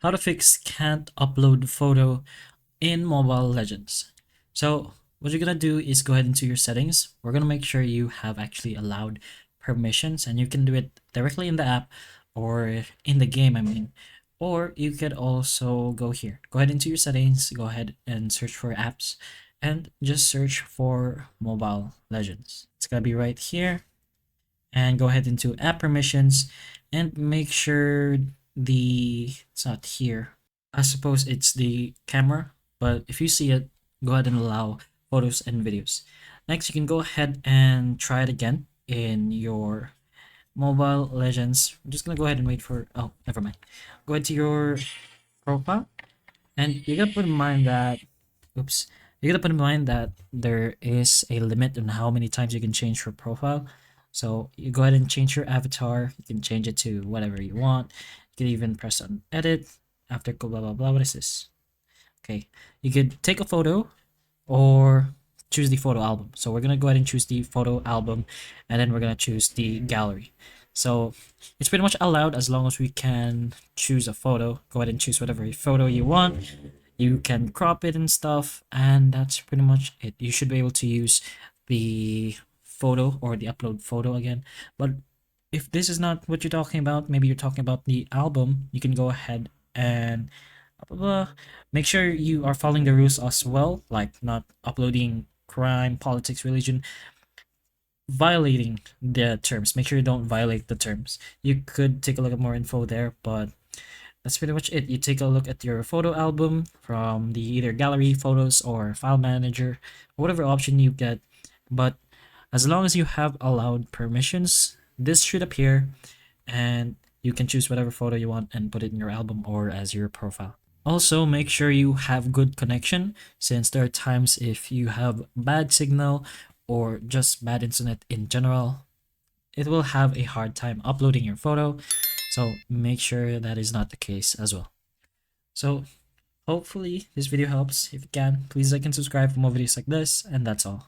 how to fix can't upload photo in Mobile Legends. So what you're gonna do is go ahead into your settings. We're gonna make sure you have actually allowed permissions, and you can do it directly in the app or in the game, I mean. Or you could also go here. Go ahead into your settings, go ahead and search for apps, and just search for Mobile Legends. It's gonna be right here. And go ahead into app permissions and make sure it's not here. I suppose it's the camera, but if you see it, go ahead and allow photos and videos. Next, you can go ahead and try it again in your Mobile Legends. I'm just gonna go ahead and wait for, oh, never mind. Go ahead to your profile, and you gotta put in mind that, oops, you gotta put in mind that there is a limit on how many times you can change your profile. So you go ahead and change your avatar. You can change it to whatever you want. You can even press on edit after blah blah blah. What is this? Okay, you could take a photo or choose the photo album. So we're gonna go ahead and choose the photo album, and then we're gonna choose the gallery. So it's pretty much allowed as long as we can choose a photo. Go ahead and choose whatever photo you want. You can crop it and stuff, and that's pretty much it. You should be able to use the photo or the upload photo again. But if this is not what you're talking about, maybe you're talking about the album, you can go ahead and make sure you are following the rules as well, like not uploading crime, politics, religion, violating the terms. Make sure you don't violate the terms. You could take a look at more info there, but that's pretty much it. You take a look at your photo album from the either gallery, photos, or file manager, whatever option you get. But as long as you have allowed permissions, this should appear, and you can choose whatever photo you want and put it in your album or as your profile. Also, make sure you have good connection, since there are times if you have bad signal or just bad internet in general, it will have a hard time uploading your photo. So make sure that is not the case as well. So hopefully this video helps. If you can, please like and subscribe for more videos like this, and that's all.